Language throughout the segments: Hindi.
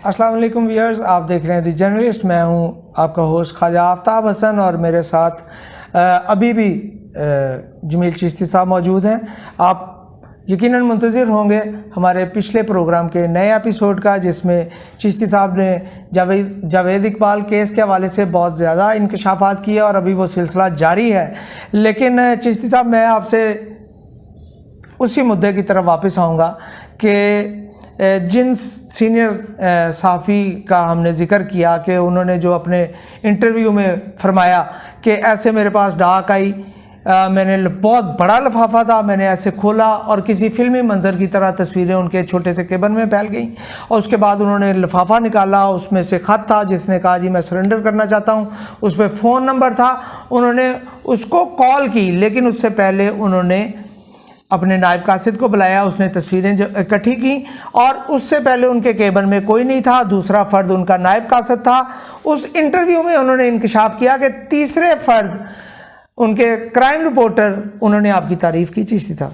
अस्सलाम वालेकुम व्यूअर्स, आप देख रहे हैं दी जर्नलिस्ट। मैं हूं आपका होस्ट ख्वाजा आफ्ताब हसन और मेरे साथ अभी भी जमील चिश्ती साहब मौजूद हैं। आप यकीनन मुंतज़िर होंगे हमारे पिछले प्रोग्राम के नए एपिसोड का, जिसमें चिश्ती साहब ने जावेद इकबाल केस के हवाले से बहुत ज़्यादा इंकशाफात किए और अभी वो सिलसिला जारी है। लेकिन चिश्ती साहब, मैं आपसे उसी मुद्दे की तरफ वापस आऊँगा कि जिन सीनियर सहाफ़ी का हमने ज़िक्र किया कि उन्होंने जो अपने इंटरव्यू में फरमाया कि ऐसे मेरे पास डाक आई, मैंने बहुत बड़ा लिफाफा था, मैंने ऐसे खोला और किसी फिल्मी मंजर की तरह तस्वीरें उनके छोटे से केबिन में फैल गई और उसके बाद उन्होंने लिफाफा निकाला, उसमें से ख़त था जिसने कहा जी मैं सरेंडर करना चाहता हूँ। उस पर फ़ोन नंबर था, उन्होंने उसको कॉल की, लेकिन उससे पहले उन्होंने अपने नायब कासिद को बुलाया, उसने तस्वीरें इकट्ठी की और उससे पहले उनके केबिन में कोई नहीं था, दूसरा फ़र्द उनका नायब कासिद था। उस इंटरव्यू में उन्होंने इंकशाफ किया कि तीसरे फ़र्द उनके क्राइम रिपोर्टर, उन्होंने आपकी तारीफ़ की चिश्ती था,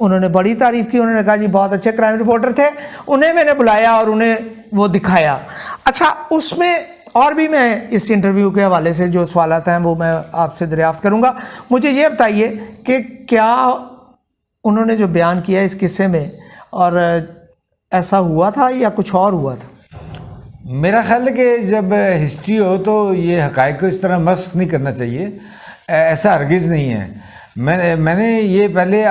उन्होंने बड़ी तारीफ़ की, उन्होंने कहा जी बहुत अच्छे क्राइम रिपोर्टर थे, उन्हें मैंने बुलाया और उन्हें वो दिखाया। अच्छा, उसमें और भी मैं इस इंटरव्यू के हवाले से जो सवालात हैं वो मैं आपसे दरियाफ़्त करूँगा। मुझे ये बताइए कि क्या उन्होंने जो बयान किया इस किस्से में, और ऐसा हुआ था या कुछ और हुआ था? मेरा ख्याल है कि जब हिस्ट्री हो तो ये हक़ाइक़ को इस तरह मस्ख नहीं करना चाहिए, ऐसा हरगिज़ नहीं है। मैंने ये पहले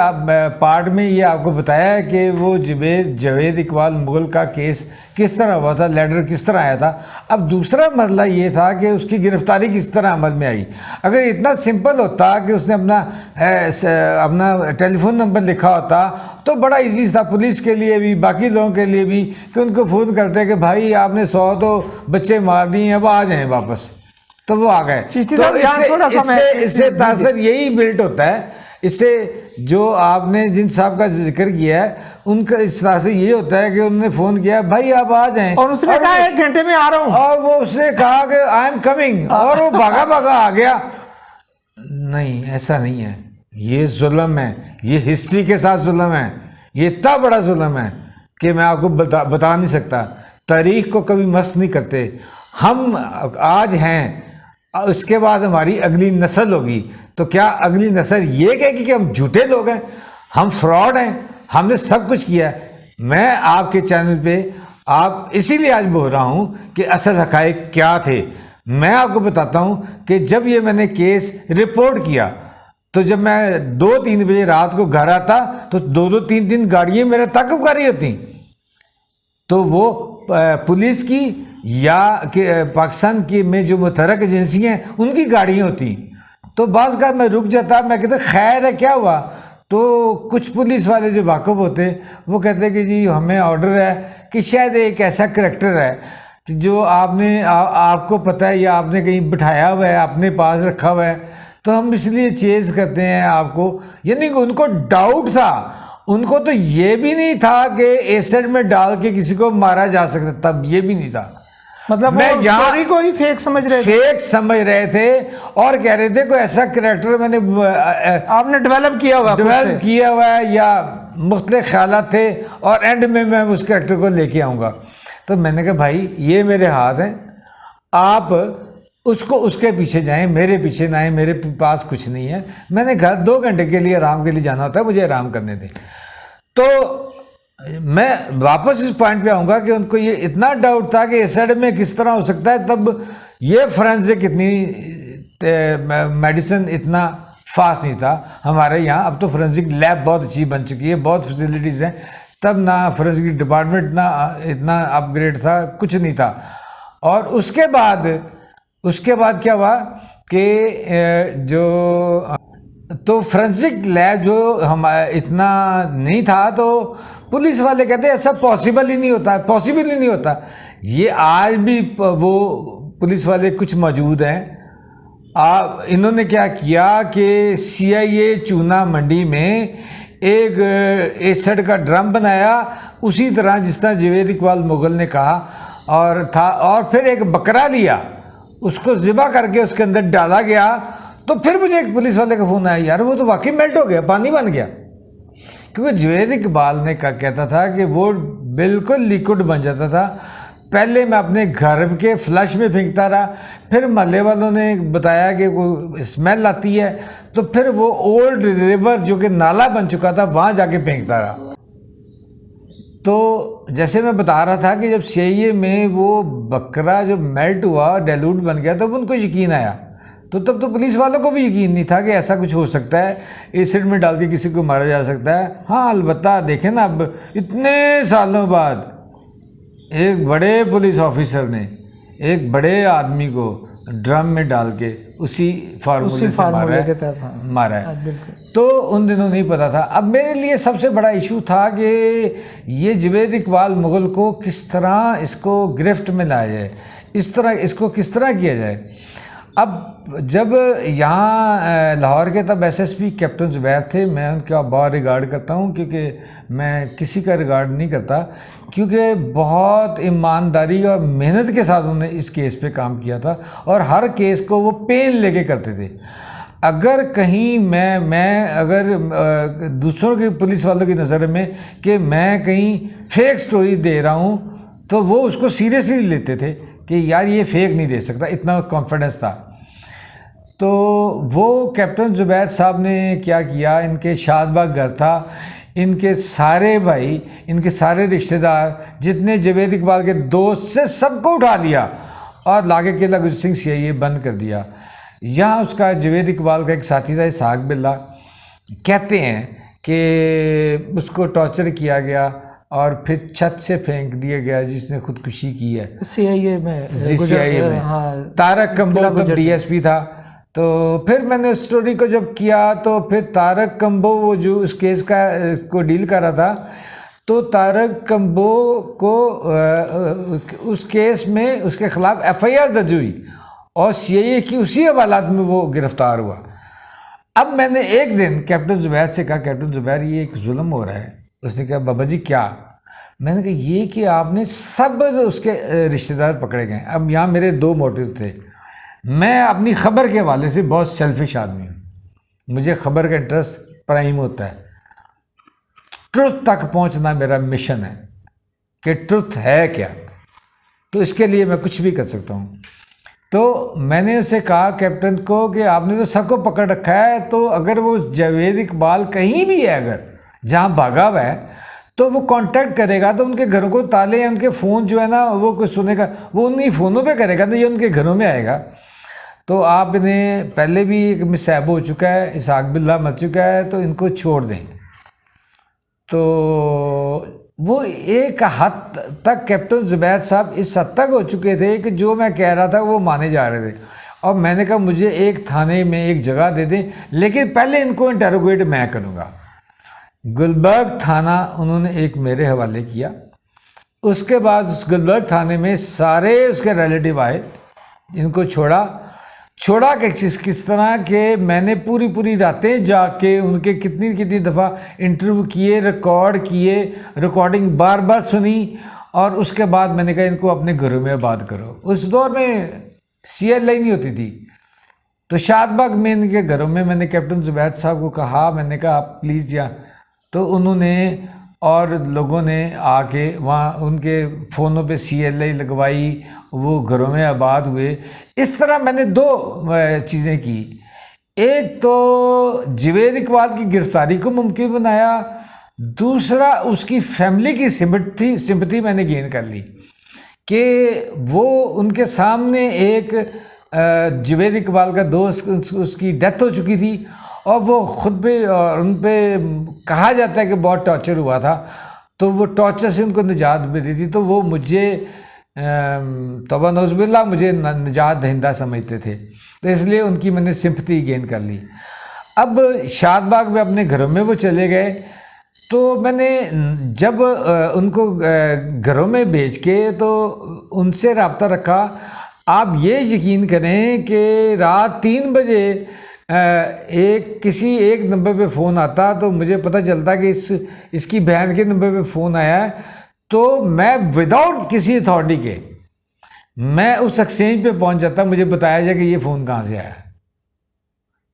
पार्ट में ये आपको बताया है कि वो जावेद इकबाल मुग़ल का केस किस तरह हुआ था, लेटर किस तरह आया था। अब दूसरा मसला ये था कि उसकी गिरफ़्तारी किस तरह अमल में आई। अगर इतना सिंपल होता कि उसने अपना टेलीफोन नंबर लिखा होता तो बड़ा इजी था पुलिस के लिए भी, बाकी लोगों के लिए भी, कि उनको फ़ोन करते कि भाई आपने 100 तो बच्चे मार दिए, अब आ जाएँ वापस, तो वो आ गए। तो इससे तासर यही बिल्ट होता है। इससे जो आपने जिन साहब का जिक्र किया है उनका इस तरह से यही होता है कि उन्होंने फ़ोन किया भाई आप आ जाएं, और उसने कहा 1 घंटे में आ रहा हूँ, और वो उसने कहा कि आई एम कमिंग, और वो भागा भागा आ गया। नहीं, ऐसा नहीं है, ये जुल्म है, ये हिस्ट्री के साथ जुल्म है, ये इतना बड़ा जुल्म है कि मैं आपको बता नहीं सकता। तारीख को कभी मस्त नहीं करते। हम आज हैं, उसके बाद हमारी अगली नस्ल होगी, तो क्या अगली नस्ल ये कहेगी कि हम झूठे लोग हैं, हम फ्रॉड हैं, हमने सब कुछ किया है? मैं आपके चैनल पे आप इसीलिए आज बोल रहा हूँ कि असल हक़ाइक़ क्या थे। मैं आपको बताता हूँ कि जब ये मैंने केस रिपोर्ट किया तो जब मैं 2-3 बजे रात को घर आता तो 2-2, 3-3 गाड़ियाँ मेरे ताक़ुब कर रही होती, तो वो पुलिस की या कि पाकिस्तान की में जो मुतहरक एजेंसियाँ हैं उनकी गाड़ियाँ होती। तो बाज़ का मैं रुक जाता, मैं कहता खैर है क्या हुआ, तो कुछ पुलिस वाले जो वाक़िफ़ होते वो कहते कि जी हमें ऑर्डर है कि शायद एक ऐसा करैक्टर है कि जो आपको पता है या आपने कहीं बिठाया हुआ है, अपने पास रखा हुआ है, तो हम इसलिए चेज़ करते हैं आपको। यानी कि उनको डाउट था, उनको तो ये भी नहीं था कि एसिड में डाल के किसी को मारा जा सकता, तब ये भी नहीं था। मतलब मैं स्टोरी को ही फेक समझ रहे थे और कह रहे थे कोई ऐसा कैरेक्टर मैंने आपने डेवलप किया हुआ है या मुख्तलिफ ख्यालात थे और एंड में मैं उस कैरेक्टर को लेके आऊँगा। तो मैंने कहा भाई ये मेरे हाथ हैं, आप उसके पीछे जाएं, मेरे पीछे ना आए, मेरे पास कुछ नहीं है। मैंने घर 2 घंटे के लिए आराम के लिए जाना होता है, मुझे आराम करने दें। तो मैं वापस इस पॉइंट पे आऊँगा कि उनको ये इतना डाउट था कि एसिड में किस तरह हो सकता है, तब ये फोरेंसिक इतनी मेडिसिन इतना फास्ट नहीं था हमारे यहाँ। अब तो फोरेंसिक लैब बहुत अच्छी बन चुकी है, बहुत फैसिलिटीज़ हैं, तब ना फोरेंसिक डिपार्टमेंट ना इतना अपग्रेड था, कुछ नहीं था। और उसके बाद क्या हुआ कि तो फोरेंसिक लैब जो इतना नहीं था, तो पुलिस वाले कहते ऐसा पॉसिबल ही नहीं होता। ये आज भी वो पुलिस वाले कुछ मौजूद हैं। इन्होंने क्या किया कि CIA चूना मंडी में एक एसिड का ड्रम बनाया, उसी तरह जिस तरह जावेद इकबाल मुग़ल ने कहा, और फिर एक बकरा लिया, उसको ज़िबा करके उसके अंदर डाला गया। तो फिर मुझे एक पुलिस वाले का फ़ोन आया, यार वो तो वाकई मेल्ट हो गया, पानी बन गया। क्योंकि जावेद इकबाल ने कहता था कि वो बिल्कुल लिक्विड बन जाता था, पहले मैं अपने घर के फ्लश में फेंकता रहा, फिर मोहल्ले वालों ने बताया कि वो स्मेल आती है, तो फिर वो ओल्ड रिवर जो कि नाला बन चुका था वहाँ जाके फेंकता रहा। तो जैसे मैं बता रहा था कि जब CIA में वो बकरा जब मेल्ट हुआ, डाइल्यूट बन गया, तब उनको यकीन आया। तो तब तो पुलिस वालों को भी यकीन नहीं था कि ऐसा कुछ हो सकता है, एसिड में डाल के किसी को मारा जा सकता है। हाँ, अलबत्ता देखें ना, अब इतने सालों बाद एक बड़े पुलिस ऑफिसर ने एक बड़े आदमी को ड्रम में डाल के उसी फार्मूले से मारा है। तो उन दिनों नहीं पता था। अब मेरे लिए सबसे बड़ा इशू था कि ये जुवैद इकबाल मुग़ल को किस तरह इसको गिरफ्त में लाया जाए, इसको किस तरह किया जाए। अब जब यहाँ लाहौर के तब SSP कैप्टन ज़ुबैर थे, मैं उनका बहुत रिगार्ड करता हूँ, क्योंकि मैं किसी का रिगार्ड नहीं करता, क्योंकि बहुत ईमानदारी और मेहनत के साथ उन्होंने इस केस पे काम किया था और हर केस को वो पेन लेके करते थे। अगर कहीं मैं अगर दूसरों के पुलिस वालों की नज़र में कि मैं कहीं फेक स्टोरी दे रहा हूँ, तो वो उसको सीरियसली लेते थे कि यार ये फेक नहीं दे सकता, इतना कॉन्फिडेंस था। तो वो कैप्टन ज़ुबैर साहब ने क्या किया, इनके शादबाग घर था, इनके सारे भाई, इनके सारे रिश्तेदार, जितने जुवैद इकबाल के दोस्त से सबको उठा लिया और लाके किला गुरजीत सिंह CIA बंद कर दिया। यहाँ उसका जुवैद इकबाल का एक साथी था इसहाक बिल्ला, कहते हैं कि उसको टॉर्चर किया गया और फिर छत से फेंक दिया गया, जिसने खुदकुशी की है CIA में। CIA में। हाँ, तारक कंबो DSP था। तो फिर मैंने उस स्टोरी को जब किया, तो फिर तारक कंबो वो जो उस केस को डील कर रहा था, तो तारक कंबो को उस केस में उसके ख़िलाफ़ FIR दर्ज हुई और CIA की उसी हवालात में वो गिरफ़्तार हुआ। अब मैंने एक दिन कैप्टन ज़ुबैर से कहा, कैप्टन ज़ुबैर ये एक जुल्म हो रहा है। उसने कहा बाबा जी क्या? मैंने कहा ये कि आपने सब उसके रिश्तेदार पकड़े गए। अब यहाँ मेरे दो मोटिव थे। मैं अपनी ख़बर के हवाले से बहुत सेल्फिश आदमी हूँ, मुझे ख़बर का इंटरेस्ट प्राइम होता है। ट्रुथ तक पहुँचना मेरा मिशन है कि ट्रुथ है क्या, तो इसके लिए मैं कुछ भी कर सकता हूँ। तो मैंने उसे कहा कैप्टन को कि आपने तो सबको पकड़ रखा है, तो अगर वो जुवैद इकबाल कहीं भी है, अगर जहाँ भागा हुआ है, तो वो कांटेक्ट करेगा तो उनके घरों को ताले हैं, उनके फ़ोन जो है ना वो कुछ सुनेगा, वो उन्हीं फ़ोनों पे करेगा, तो ये उनके घरों में आएगा। तो आपने पहले भी एक मिसहैब हो चुका है, इसहाक बिल्ला मर चुका है, तो इनको छोड़ दें। तो वो एक हद तक कैप्टन ज़ुबैर साहब इस हद तक हो चुके थे कि जो मैं कह रहा था वो माने जा रहे थे। और मैंने कहा मुझे एक थाने में एक जगह दे दें, लेकिन पहले इनको इंटेरोगेट मैं करूँगा। गुलबर्ग थाना उन्होंने एक मेरे हवाले किया। उसके बाद उस गुलबर्ग थाने में सारे उसके रिलेटिव आए, इनको छोड़ा कि किस तरह के मैंने पूरी रातें जाके उनके कितनी दफ़ा इंटरव्यू किए, रिकॉर्ड किए, रिकॉर्डिंग बार बार सुनी, और उसके बाद मैंने कहा इनको अपने घरों में आबाद करो। उस दौर में CLI नहीं होती थी, तो शादबाग में इनके घरों में मैंने कैप्टन ज़ुबैर साहब को कहा, मैंने कहा आप प्लीज़ जा। तो उन्होंने और लोगों ने आके वहाँ उनके फ़ोनों पे CLI लगवाई, वो घरों में आबाद हुए। इस तरह मैंने दो चीज़ें की। एक तो जुवैद इकबाल की गिरफ्तारी को मुमकिन बनाया, दूसरा उसकी फैमिली की सिंपैथी मैंने गेन कर ली कि वो उनके सामने एक जुवैद इकबाल का दोस्त, उसकी डेथ हो चुकी थी और वो ख़ुद पे और उन पे कहा जाता है कि बहुत टॉर्चर हुआ था, तो वो टॉर्चर से उनको निजात मिली थी। तो वो मुझे तौबा नौज़ुबिल्लाह मुझे निजात दहिंदा समझते थे, तो इसलिए उनकी मैंने सिंपैथी गेन कर ली। अब शादबाग में अपने घरों में वो चले गए, तो मैंने जब उनको घरों में भेज के तो उनसे रब्ता रखा। आप ये यकीन करें कि रात 3 बजे किसी एक नंबर पे फ़ोन आता, तो मुझे पता चलता कि इसकी बहन के नंबर पे फ़ोन आया है, तो मैं विदाउट किसी अथॉरिटी के मैं उस एक्सचेंज पे पहुंच जाता, मुझे बताया जाए कि ये फ़ोन कहाँ से आया,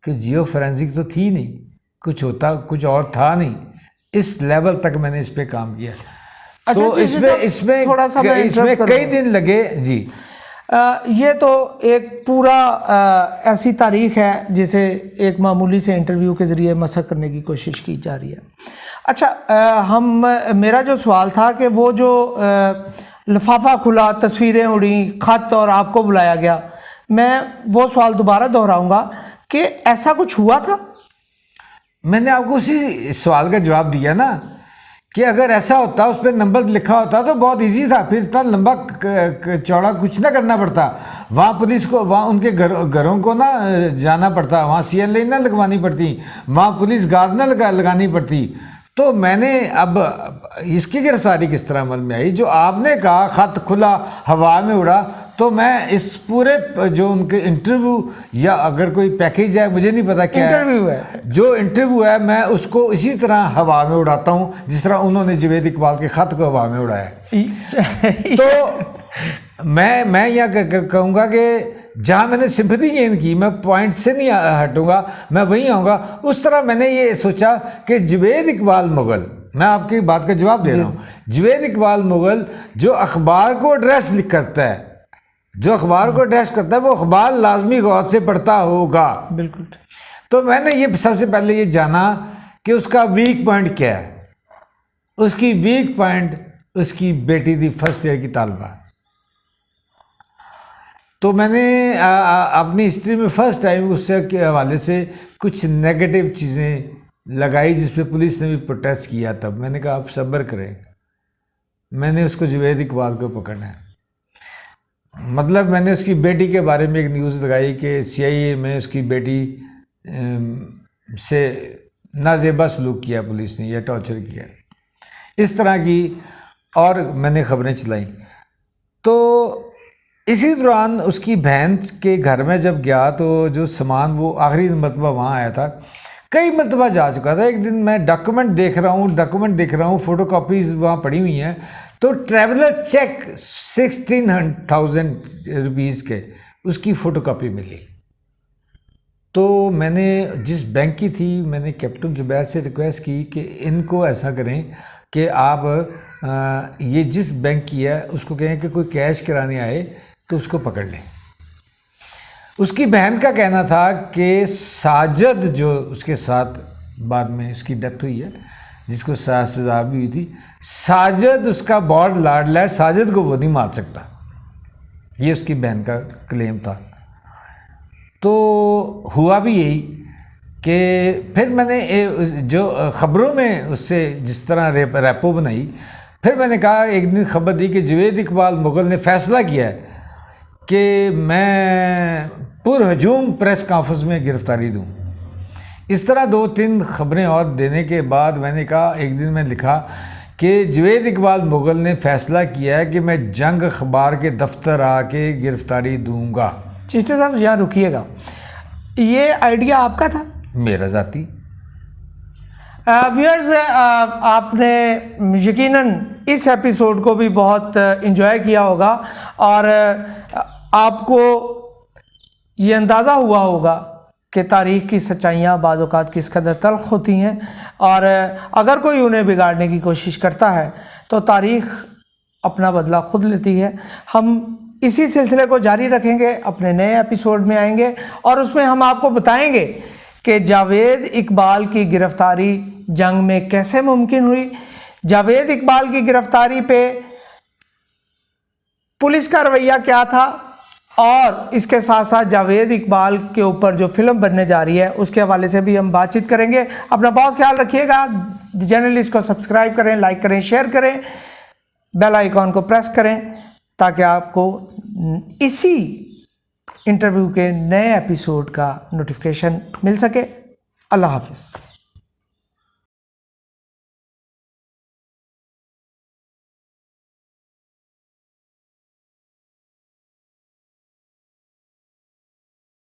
कि जियो फोरेंसिक तो थी नहीं, कुछ और था नहीं। इस लेवल तक मैंने इस पे काम किया। अच्छा, तो चीस्ती साहब, इसमें थोड़ा सा मैं इसमें interrupt कई करूंगा। दिन लगे जी। ये तो एक पूरा ऐसी तारीख है जिसे एक मामूली से इंटरव्यू के ज़रिए मसख करने की कोशिश की जा रही है। अच्छा, मेरा जो सवाल था कि वो जो लिफाफा खुला, तस्वीरें उड़ी, ख़त और आपको बुलाया गया, मैं वो सवाल दोबारा दोहराऊंगा कि ऐसा कुछ हुआ था? मैंने आपको उसी सवाल का जवाब दिया ना कि अगर ऐसा होता, उस पर नंबर लिखा होता तो बहुत इजी था, फिर इतना लंबा चौड़ा कुछ ना करना पड़ता। वहाँ पुलिस को, वहाँ उनके घरों को ना जाना पड़ता, वहाँ CLA ना लगवानी पड़ती, वहाँ पुलिस गार्ड ना लगानी पड़ती। तो मैंने अब इसकी गिरफ्तारी किस तरह अमल में आई? जो आपने कहा खत खुला, हवा में उड़ा, तो मैं इस पूरे जो उनके इंटरव्यू या अगर कोई पैकेज है, मुझे नहीं पता क्या इंटरव्यू है, जो इंटरव्यू है, मैं उसको इसी तरह हवा में उड़ाता हूँ जिस तरह उन्होंने जावेद इकबाल के ख़त को हवा में उड़ाया। तो मैं यहाँ कहूँगा कि जहाँ मैंने सिंपैथी गेन की, मैं पॉइंट से नहीं हटूँगा, मैं वहीं आऊँगा। उस तरह मैंने ये सोचा कि जावेद इकबाल मुग़ल, मैं आपकी बात का जवाब दे रहा हूँ, जावेद इकबाल मुग़ल जो अखबार को एड्रेस करता है, जो अखबार को एड्रेस करता है, वो अखबार लाजमी गौर से पढ़ता होगा। बिल्कुल। तो मैंने ये सबसे पहले ये जाना कि उसका वीक पॉइंट क्या है। उसकी वीक पॉइंट उसकी बेटी थी, फर्स्ट ईयर की तालबा। तो मैंने अपनी हिस्ट्री में फर्स्ट टाइम उससे के हवाले से कुछ नेगेटिव चीज़ें लगाई, जिस पे पुलिस ने भी प्रोटेस्ट किया। तब मैंने कहा आप सब्र करें, मैंने उसको जावेद इकबाल को पकड़ना है। मतलब मैंने उसकी बेटी के बारे में एक न्यूज़ लगाई कि CIA में उसकी बेटी से नाजेबा सलूक किया पुलिस ने, या टॉर्चर किया, इस तरह की और मैंने खबरें चलाई। तो इसी दौरान उसकी बहन के घर में जब गया तो जो सामान, वो आखिरी मरतबा वहाँ आया था, कई मरतबा जा चुका था। एक दिन मैं डॉक्यूमेंट देख रहा हूँ, फ़ोटो कॉपीज़ वहाँ पड़ी हुई हैं, तो ट्रैवलर चेक 16,000 रुपीज़ के उसकी फ़ोटो कॉपी मिली। तो मैंने जिस बैंक की थी, मैंने कैप्टन जुबैर से रिक्वेस्ट की कि इनको ऐसा करें कि आप ये जिस बैंक की है उसको कहें कि कोई कैश कराने आए तो उसको पकड़ लें। उसकी बहन का कहना था कि साजिद, जो उसके साथ बाद में उसकी डेथ हुई है, जिसको सजा भी हुई थी, साजिद उसका बहुत लाडला है, साजिद को वो नहीं मार सकता, ये उसकी बहन का क्लेम था। तो हुआ भी यही कि फिर मैंने जो ख़बरों में उससे जिस तरह रेपो बनाई, फिर मैंने कहा, एक दिन खबर दी कि जावेद इकबाल मुग़ल ने फ़ैसला किया है कि मैं पुरहजूम प्रेस कॉन्फ्रेंस में गिरफ्तारी दूं। इस तरह 2-3 खबरें और देने के बाद मैंने कहा, एक दिन मैं लिखा कि जावेद इकबाल मुग़ल ने फ़ैसला किया है कि मैं जंग अखबार के दफ्तर आके गिरफ्तारी दूंगा। चिश्ती साहब यहाँ रुकिएगा, ये आइडिया आपका था? मेरा ज़ाती। व्यूअर्स, आपने यकीनन इस एपिसोड को भी बहुत इंजॉय किया होगा और आपको ये अंदाज़ा हुआ होगा कि तारीख़ की सच्चाइयाँ बाज़ औक़ात किस कदर तल्ख़ होती हैं, और अगर कोई उन्हें बिगाड़ने की कोशिश करता है तो तारीख़ अपना बदला खुद लेती है। हम इसी सिलसिले को जारी रखेंगे, अपने नए एपिसोड में आएंगे और उसमें हम आपको बताएंगे कि जावेद इकबाल की गिरफ़्तारी जंग में कैसे मुमकिन हुई, जावेद इकबाल की गिरफ़्तारी पे पुलिस का रवैया क्या था, और इसके साथ साथ जावेद इकबाल के ऊपर जो फिल्म बनने जा रही है उसके हवाले से भी हम बातचीत करेंगे। अपना बहुत ख्याल रखिएगा। जर्नलिस्ट को सब्सक्राइब करें, लाइक करें, शेयर करें, बेल आइकॉन को प्रेस करें ताकि आपको इसी इंटरव्यू के नए एपिसोड का नोटिफिकेशन मिल सके। अल्लाह हाफिज़।